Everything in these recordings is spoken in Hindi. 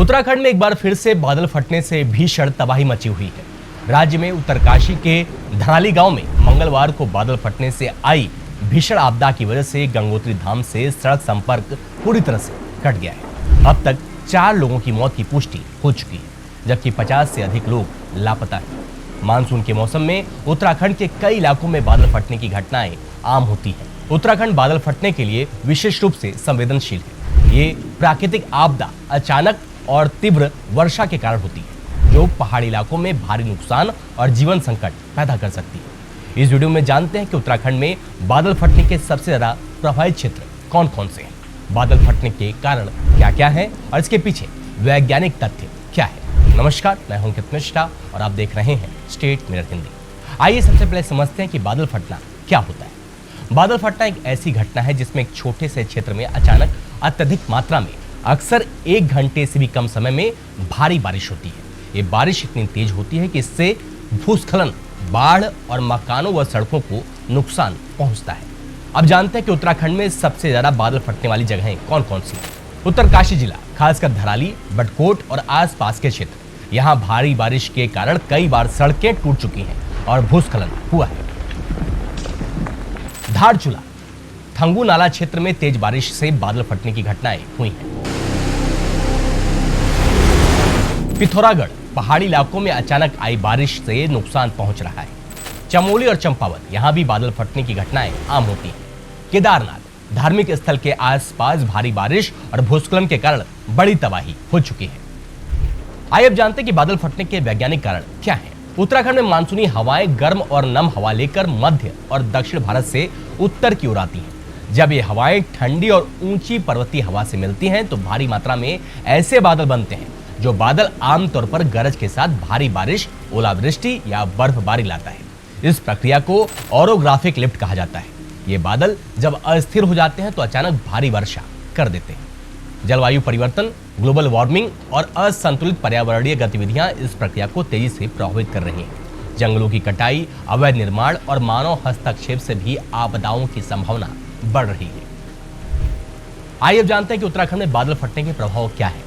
उत्तराखंड में एक बार फिर से बादल फटने से भीषण तबाही मची हुई है। राज्य में उत्तरकाशी के धराली गांव में मंगलवार को बादल फटने से आई भीषण आपदा की वजह से गंगोत्री धाम से सड़क संपर्क पूरी तरह से कट गया है। अब तक 4 लोगों की मौत की पुष्टि हो चुकी है, जबकि 50 से अधिक लोग लापता हैं। मानसून के मौसम में उत्तराखंड के कई इलाकों में बादल फटने की घटनाएं आम होती हैं। उत्तराखंड बादल फटने के लिए विशेष रूप से संवेदनशील है। ये प्राकृतिक आपदा अचानक और तीव्र वर्षा के कारण होती है, जो पहाड़ी इलाकों में भारी नुकसान और जीवन संकट पैदा कर सकती है। इस वीडियो में जानते हैं कि उत्तराखंड में बादल फटने के सबसे ज्यादा प्रभावित क्षेत्र कौन कौन से हैं, बादल फटने के कारण क्या क्या है और इसके पीछे वैज्ञानिक तथ्य क्या है। नमस्कार, मैं हूं अंकित मिश्रा और आप देख रहे हैं स्टेट मिरर हिंदी। आइए सबसे पहले समझते हैं कि बादल फटना क्या होता है। बादल फटना एक ऐसी घटना है जिसमें एक छोटे से क्षेत्र में अचानक अत्यधिक मात्रा में अक्सर 1 घंटे से भी कम समय में भारी बारिश होती है। ये बारिश इतनी तेज होती है कि इससे भूस्खलन, बाढ़ और मकानों व सड़कों को नुकसान पहुंचता है। अब जानते हैं कि उत्तराखंड में सबसे ज्यादा बादल फटने वाली जगहें कौन कौन सी हैं। उत्तरकाशी जिला, खासकर धराली, बटकोट और आसपास के क्षेत्र, यहाँ भारी बारिश के कारण कई बार सड़कें टूट चुकी हैं और भूस्खलन हुआ है। धारचूला, थंगू नाला क्षेत्र में तेज बारिश से बादल फटने की घटनाएं हुई हैं। पिथौरागढ़, पहाड़ी इलाकों में अचानक आई बारिश से नुकसान पहुंच रहा है। चमोली और चंपावत, यहां भी बादल फटने की घटनाएं आम होती हैं। केदारनाथ, धार्मिक स्थल के आसपास भारी बारिश और भूस्खलन के कारण बड़ी तबाही हो चुकी है। आइए अब जानते हैं कि बादल फटने के वैज्ञानिक कारण क्या हैं। उत्तराखंड में मानसूनी हवाएं गर्म और नम हवा लेकर मध्य और दक्षिण भारत से उत्तर की ओर आती हैं। जब ये हवाएं ठंडी और ऊंची पर्वतीय हवा से मिलती हैं तो भारी मात्रा में ऐसे बादल बनते हैं, जो बादल आमतौर पर गरज के साथ भारी बारिश, ओलावृष्टि या बर्फबारी लाता है। इस प्रक्रिया को ओरोग्राफिक लिफ्ट कहा जाता है। ये बादल जब अस्थिर हो जाते हैं तो अचानक भारी वर्षा कर देते हैं। जलवायु परिवर्तन, ग्लोबल वार्मिंग और असंतुलित पर्यावरणीय गतिविधियां इस प्रक्रिया को तेजी से प्रभावित कर रही हैं। जंगलों की कटाई, अवैध निर्माण और मानव हस्तक्षेप से भी आपदाओं की संभावना बढ़ रही है। आइए अब जानते हैं कि उत्तराखंड में बादल फटने के प्रभाव क्या है।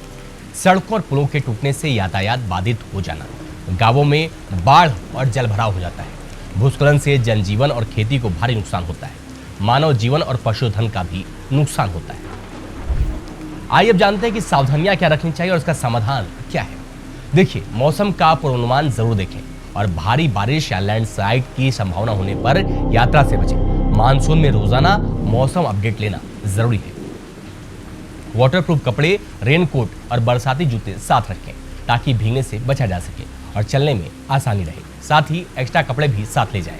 सड़कों और पुलों के टूटने से यातायात बाधित हो जाना, गांवों में बाढ़ और जलभराव हो जाता है। भूस्खलन से जनजीवन और खेती को भारी नुकसान होता है। मानव जीवन और पशुधन का भी नुकसान होता है। आइए अब जानते हैं कि सावधानियां क्या रखनी चाहिए और इसका समाधान क्या है। देखिए, मौसम का पूर्वानुमान जरूर देखें और भारी बारिश या लैंडस्लाइड की संभावना होने पर यात्रा से बचें। मानसून में रोजाना मौसम अपडेट लेना जरूरी है। वाटरप्रूफ कपड़े, रेनकोट और बरसाती जूते साथ रखें ताकि भीगने से बचा जा सके और चलने में आसानी रहे। साथ ही एक्स्ट्रा कपड़े भी साथ ले जाएं।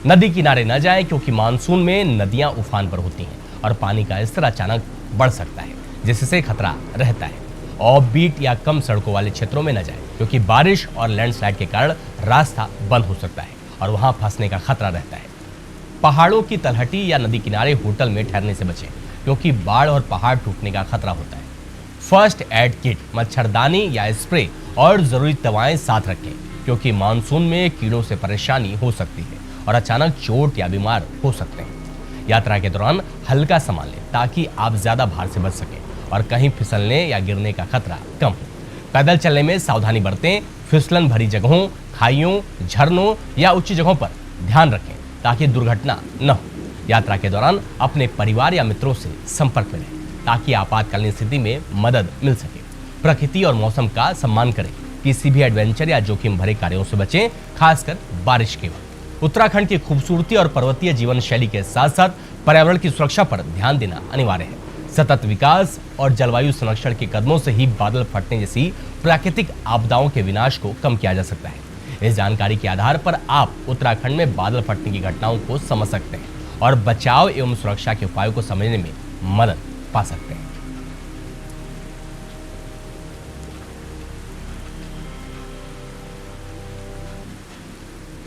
नदी किनारे न जाएं क्योंकि मानसून में नदियां उफान पर होती हैं और पानी का स्तर अचानक बढ़ सकता है, जिससे खतरा रहता है। ऑफ बीट या कम सड़कों वाले क्षेत्रों में न जाएं क्योंकि बारिश और लैंडस्लाइड के कारण रास्ता बंद हो सकता है और वहां फंसने का खतरा रहता है। पहाड़ों की तलहटी या नदी किनारे होटल में ठहरने से बचें क्योंकि बाढ़ और पहाड़ टूटने का खतरा होता है। फर्स्ट एड किट, मच्छरदानी या स्प्रे और जरूरी दवाएं साथ रखें क्योंकि मानसून में कीड़ों से परेशानी हो सकती है और अचानक चोट या बीमार हो सकते हैं। यात्रा के दौरान हल्का सामान लें ताकि आप ज्यादा भार से बच सकें और कहीं फिसलने या गिरने का खतरा कम हो। पैदल चलने में सावधानी बरतें। फिसलन भरी जगहों, खाइयों, झरनों या ऊंची जगहों पर ध्यान रखें ताकि दुर्घटना न हो। यात्रा के दौरान अपने परिवार या मित्रों से संपर्क में रहें ताकि आपातकालीन स्थिति में मदद मिल सके। प्रकृति और मौसम का सम्मान करें। किसी भी एडवेंचर या जोखिम भरे कार्यों से बचें, खासकर बारिश के वक्त। उत्तराखंड की खूबसूरती और पर्वतीय जीवन शैली के साथ साथ पर्यावरण की सुरक्षा पर ध्यान देना अनिवार्य है। सतत विकास और जलवायु संरक्षण के कदमों से ही बादल फटने जैसी प्राकृतिक आपदाओं के विनाश को कम किया जा सकता है। इस जानकारी के आधार पर आप उत्तराखंड में बादल फटने की घटनाओं को समझ सकते हैं और बचाव एवं सुरक्षा के उपायों को समझने में मदद पा सकते हैं।